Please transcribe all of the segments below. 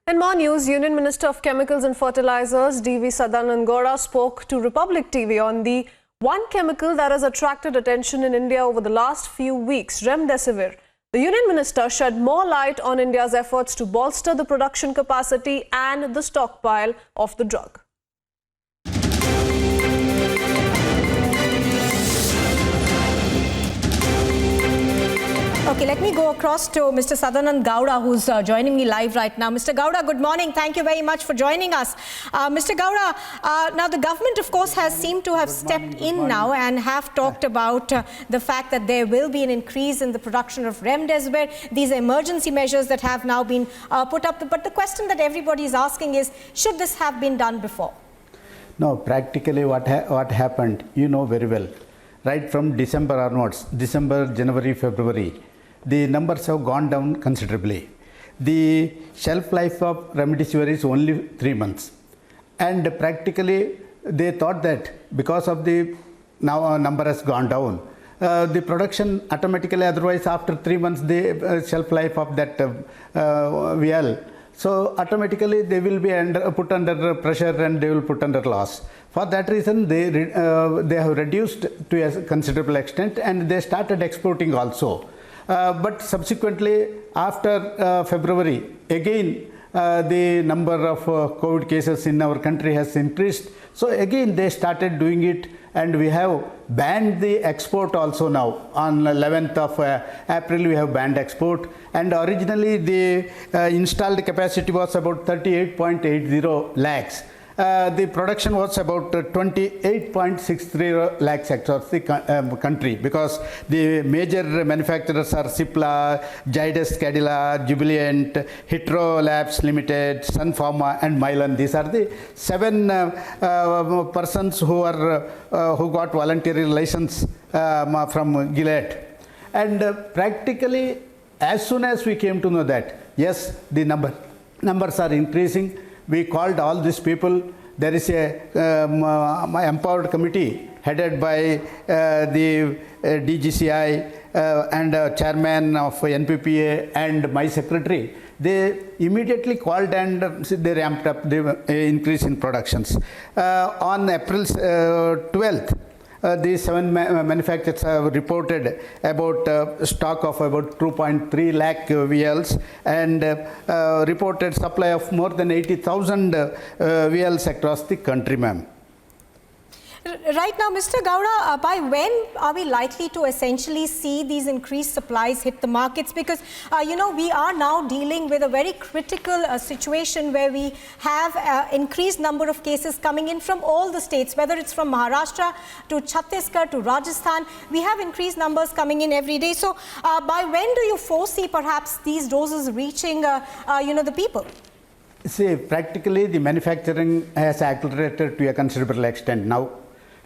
In more news, Union Minister of Chemicals and Fertilizers D.V. Sadanand Gowda spoke to Republic TV on the one chemical that has attracted attention in India over the last few weeks, Remdesivir. The Union Minister shed more light on India's efforts to bolster the production capacity and the stockpile of the drug. Okay, let me go across to Mr. Sadanand Gowda, who's joining me live right now. Mr. Gowda, good morning. Thank you very much for joining us. Mr. Gowda, now the government, of course, has seemed to have stepped in now and have talked about the fact that there will be an increase in the production of Remdesivir, these emergency measures that have now been put up. But the question that everybody is asking is, should this have been done before? No, practically what happened, you know very well. Right from December onwards, December, January, February, the numbers have gone down considerably. The shelf life of Remdesivir is only 3 months. And practically they thought that because of the now number has gone down, the production automatically, otherwise after 3 months the shelf life of that VL, so automatically they will be put under pressure and they will put under loss. For that reason they have reduced to a considerable extent and they started exporting also. But subsequently after February again the number of COVID cases in our country has increased. So again they started doing it and we have banned the export also now. On 11th of April we have banned export, and originally the installed capacity was about 38.80 lakhs. The production was about 28.63 lakhs across the country, because the major manufacturers are Cipla, Zydus Cadila, Jubilant, Hitro Labs Limited, Sun Pharma and Mylan. These are the 7 persons who got voluntary license from Gilead. And practically as soon as we came to know that yes, the numbers are increasing, we called all these people. There is a empowered committee headed by the DGCI and chairman of NPPA and my secretary. They immediately called and they ramped up the increase in productions. On April 12th, these 7 manufacturers have reported about stock of about 2.3 lakh VLs and reported supply of more than 80,000 VLs across the country, ma'am. Right now, Mr. Gowda, by when are we likely to essentially see these increased supplies hit the markets? Because, you know, we are now dealing with a very critical situation where we have increased number of cases coming in from all the states, whether it's from Maharashtra to Chhattisgarh to Rajasthan. We have increased numbers coming in every day. So, by when do you foresee perhaps these doses reaching, you know, the people? See, practically the manufacturing has accelerated to a considerable extent now,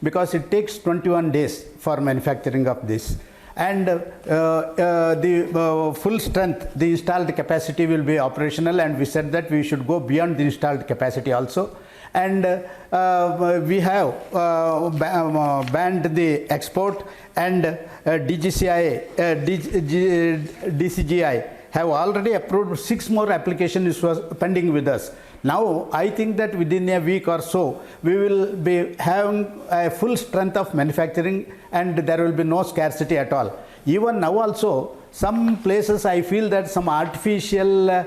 because it takes 21 days for manufacturing of this, and the full strength, the installed capacity will be operational, and we said that we should go beyond the installed capacity also. And we have banned the export, and DCGI have already approved 6 more applications which was pending with us. Now, I think that within a week or so, we will be having a full strength of manufacturing and there will be no scarcity at all. Even now also, some places I feel that some artificial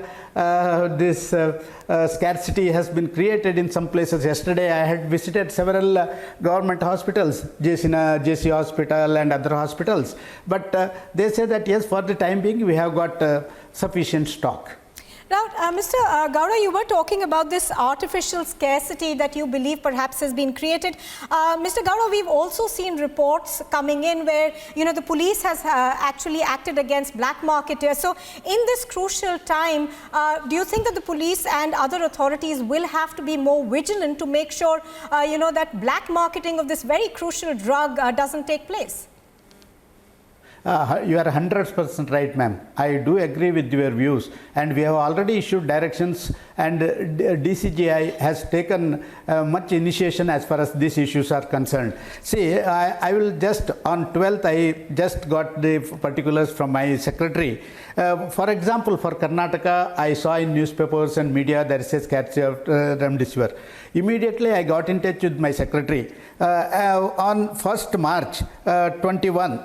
scarcity has been created in some places. Yesterday, I had visited several government hospitals, JC Hospital and other hospitals. But they say that yes, for the time being, we have got sufficient stock. Now, Mr. Gowda, you were talking about this artificial scarcity that you believe perhaps has been created. Mr. Gowda, we've also seen reports coming in where, you know, the police has actually acted against black marketers. So, in this crucial time, do you think that the police and other authorities will have to be more vigilant to make sure, you know, that black marketing of this very crucial drug doesn't take place? You are 100% right, ma'am. I do agree with your views, and we have already issued directions, and DCGI has taken much initiation as far as these issues are concerned. See, I will just, on 12th, I just got the particulars from my secretary. For example, for Karnataka, I saw in newspapers and media there is a scarcity of remdesivir. Immediately, I got in touch with my secretary. On 1st March 21,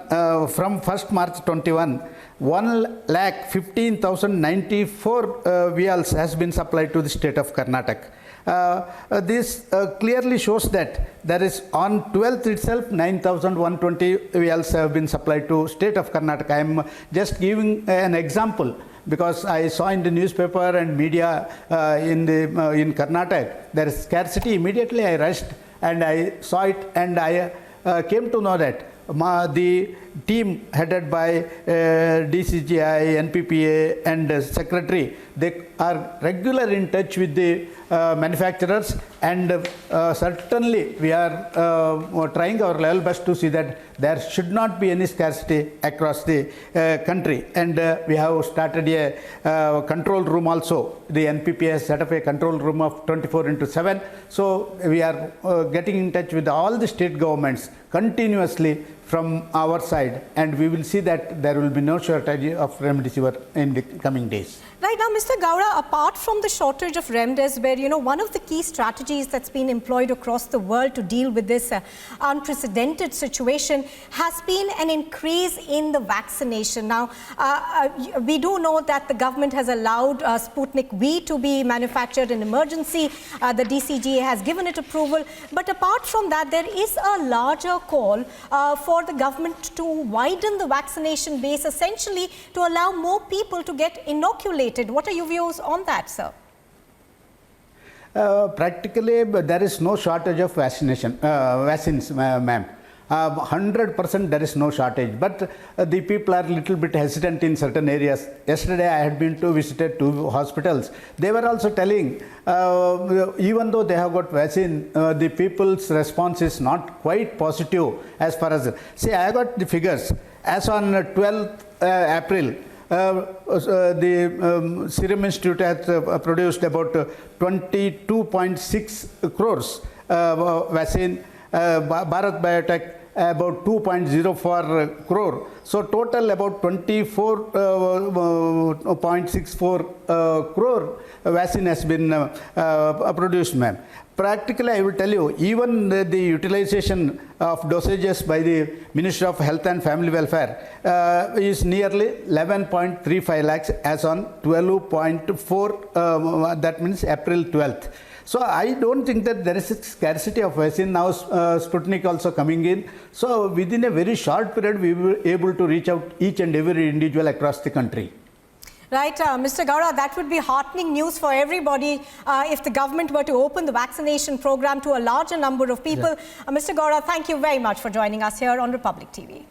from 1st March 21, 1,15,094 vials has been supplied to the state of Karnataka. This clearly shows that there is on 12th itself 9,120 vials have been supplied to state of Karnataka. I am just giving an example because I saw in the newspaper and media in Karnataka there is scarcity. Immediately I rushed and I saw it, and I came to know that the team headed by DCGI, NPPA and secretary, they are regular in touch with the manufacturers, and certainly we are trying our level best to see that there should not be any scarcity across the country. And we have started a control room also. The NPPA has set up a control room of 24/7. So we are getting in touch with all the state governments continuously from our side, and we will see that there will be no shortage of remdesivir in the coming days. Right now, Mr. Gowda, apart from the shortage of remdesivir, you know, one of the key strategies that's been employed across the world to deal with this unprecedented situation has been an increase in the vaccination. Now, we do know that the government has allowed Sputnik V to be manufactured in emergency. The DCGA has given it approval. But apart from that, there is a larger call for the government to widen the vaccination base, essentially to allow more people to get inoculated. What are your views on that, sir? Practically, there is no shortage of vaccines, ma'am. 100% there is no shortage, but the people are a little bit hesitant in certain areas. Yesterday I had been to visited 2 hospitals. They were also telling, even though they have got vaccine, the people's response is not quite positive as far as, see, I got the figures. As on 12th April, the Serum Institute has produced about 22.6 crores vaccine. Bharat Biotech about 2.04 crore. So total about 24.64 crore vaccine has been produced, ma'am. Practically, I will tell you, even the utilization of dosages by the Ministry of Health and Family Welfare is nearly 11.35 lakhs as on 12.4, that means April 12th. So I don't think that there is a scarcity of vaccine. Now Sputnik also coming in. So within a very short period, we will be able to reach out each and every individual across the country. Right, Mr. Gowda, that would be heartening news for everybody if the government were to open the vaccination program to a larger number of people. Yeah. Mr. Gowda, thank you very much for joining us here on Republic TV.